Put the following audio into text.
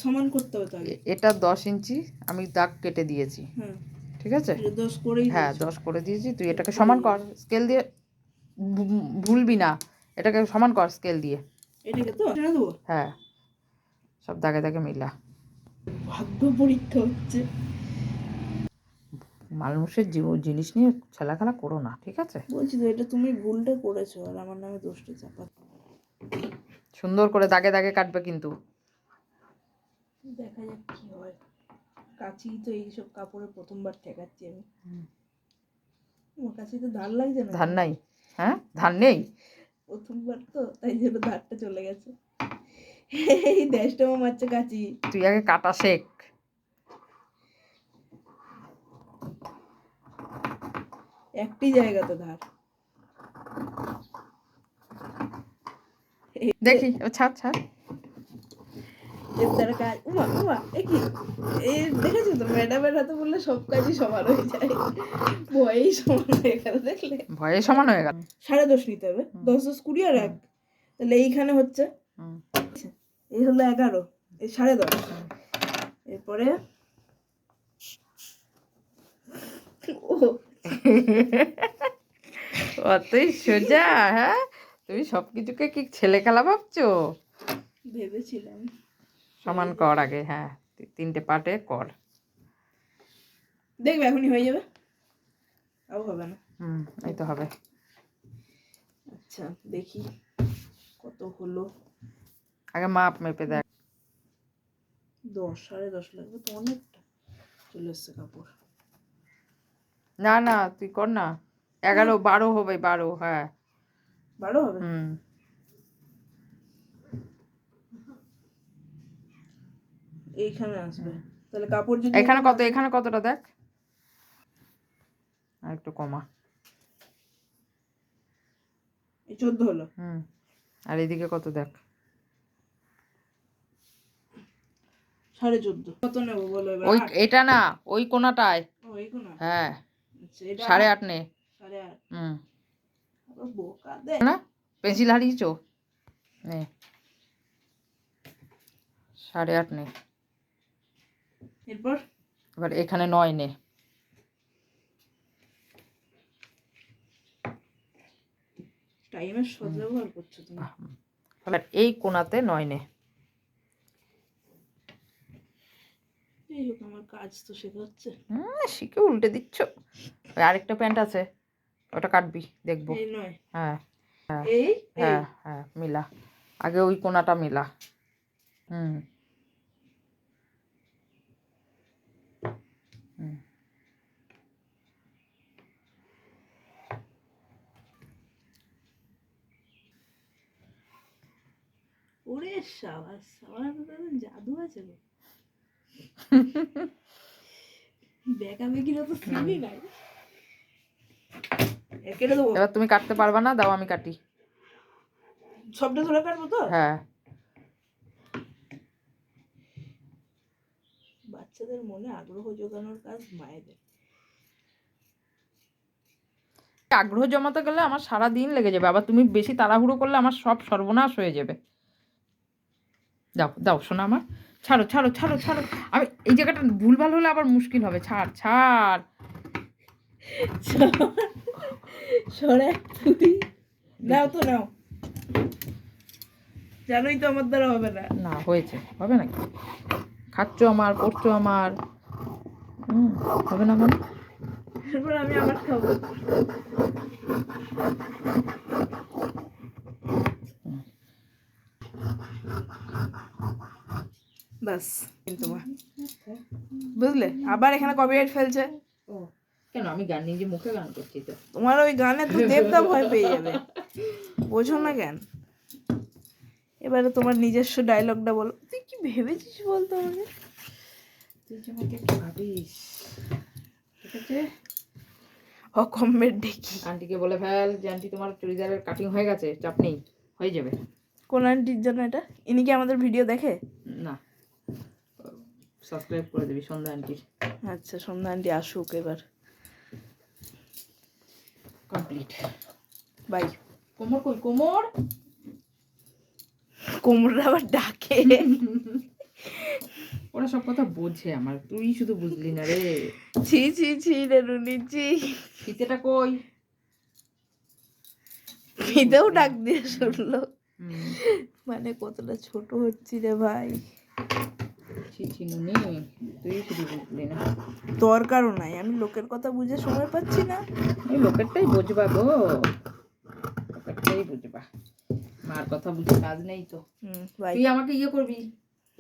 সমান করতে হবে তাহলে। এটা 10 ইঞ্চি আমি দাগ কেটে দিয়েছি। ঠিক আছে, 10 করেই হ্যাঁ 10 করে দিয়েছি। তুই এটাকে সমান কর স্কেল দিয়ে, ভুলবি না, এটাকে সমান কর স্কেল দিয়ে। এটাকে তো ছেড়ে দেবো। হ্যাঁ, সব দাগে দাগে মিলা। ভাগ্য পরীক্ষা হচ্ছে। মানুষের জিনিস নিয়ে খেলা করো না, ঠিক আছে? বলছি তো এটা তুমি ভুলটা করেছো আর আমার নামে দোষটা চাপা। সুন্দর করে দাগে দাগে কাটবে কিন্তু। দেখা যাক কি হয়। কাচি তো এইসব কাপড়ে প্রথমবার ঠেকাচ্ছি আমি। আমার কাছে তো ধার লাগছে না। ধার নাই? হ্যাঁ, ধার নেই। প্রথমবার তো তাই জন্য ধারটা চলে গেছে। এই দেশটা মারছে কাচি। তুই আগে কাটা শেখ। একটি জায়গাতে ধার। দেখি ছাড় ছাড়। এর দ্বারা কাজ কি এই দেখেছো তো, ম্যাডামের হাতে বললে সব কাজই সমান হয়ে যায়। ভয়েই সমান হয়ে গেল, দেখলে? ভয়ে সমান হয়ে গেল। 10.5 নিতে হবে। 10 10 20 আর 1, তাহলে এইখানে হচ্ছে এই হলো 11, এই 10.5। এরপরে অতই সোজা? হ্যাঁ, তুমি সবকিছুকে কি ছেলে খেলা ভাবছো? ভেবেছিলাম সমান কর আগে। হ্যাঁ, 3টে পার্টে কর। দেখবে এখনই হয়ে যাবে, আও হবে না। এই তো হবে। আচ্ছা দেখি কত হলো। আগে মাপ মেপে দেখ। 10 10.5 লাগবে তো, অনেকটা চলে এসছে কাপড়। না না, তুই কর না। 11 12 হবে, 12। হ্যাঁ 12 হবে। এইখানে আসবে তাহলে কাপড় যদি এখানে কত, এখানে কতটা দেখ, আর একটু কমা। এই 14 হলো। আর এদিকে কত দেখ। 14.5 কত নেব বলো এবার? ওই এটা না, ওই কোণাটায়। এই কোণা? হ্যাঁ, আচ্ছা এটা 8.5 নে। 8.5 বোকা দে না, পেন্সিল হারিয়েছো? নে 8.5 নে। এবার এখানে 9 নে। টাইমের সদ্ব্যবহার করছো তুমি। এবার এই কোণাতে 9 নে। এই হোক, আমার কাজ তো শেখা হচ্ছে। শিখে উল্টে দিচ্ছ। ওই আরেকটা প্যান্ট আছে, ওটা কাটবি, দেখবো। এই 9। হ্যাঁ এই হ্যাঁ হ্যাঁ, মিলা আগে ওই কোণাটা মিলা। ওরে সাবাস, সাবাস, জাদু আছে গো। বেকাবেকির তো সিনই নাই। কেটে দেবো। এবার তুমি কাটতে পারবা না, দাও আমি কাটি। সবটা ধরে কাটবো তো? হ্যাঁ। বাচ্চাদের মনে আগ্রহ জোগানোর কাজ মায়েদের। আগ্রহ জমাতে গেলে আমার সারা দিন লেগে যাবে, আবার তুমি বেশি তাড়াহুড়ো করলে আমার সব সর্বনাশ হয়ে যাবে। দাও দাও শোনা আমার, ছাড়ো ছাড়ো ছাড়ো ছাড়ো। আমি এই জায়গাটা ভুলভাল হলে আবার মুশকিল হবে। ছাড় ছাড়। সরে তুই নাও তো, নাও। জানোই তো আমার দ্বারা হবে না। না হয়েছে, হবে নাকি? খাচ্ছ আমার, পড়ছো আমার, হবে না মানে? এরপর আমি আমার খাবো। বাস তোমার বুঝলে, আবার এখানে কপিরাইট ফেলছে। কেন? আমি গান নিজে মুখে গান করছি তো। তোমার ওই গানে তো দেবদা ভয় পেয়ে যাবে, বোঝো না কেন? এবারে তোমার নিজস্ব ডায়লগটা বলো। তুই কি ভেবেছিস বলতো আমাকে? তুই যে আমাকে কি ভাবিস? ঠিক আছে, অকম্মের ডেকি। আন্টিকে বলে ফেল যে আন্টি তোমার চুড়িদারের কাটিং হয়ে গেছে, চাপ নেই, হয়ে যাবে। কোন আন্টির জন্য এটা? ইনি কি আমাদের ভিডিও দেখে? না, সাবস্ক্রাইব করে দিবি সন্ধ্যা আন্টির। আচ্ছা, সন্ধ্যা আন্টি আসুক এবার। কমপ্লিট। বাই। কোমর কই? কোমর কোমরটা আবার ডাকে। ওরা সব কথা বোঝে আমার, তুই শুধু বুঝলি না রে। ছি ছি ছি রে রুনি ছি। ফিতেটা কই? ফিতেও ডাক দিয়ে শুনলো। হুম। মানে কতটা ছোট হচ্ছি রে ভাই। ছি ছি নুনি, তুই শুধু বুঝলি না। দরকারও নাই, আমি লোকের কথা বুঝে সময় পাচ্ছি না। ওই লোকেরটাই বুঝবা গো, লোকেরটাই বুঝবা, মার কথা বুঝে কাজ নেই তো। ভাই তুই আমাকে ইয়ে করবি,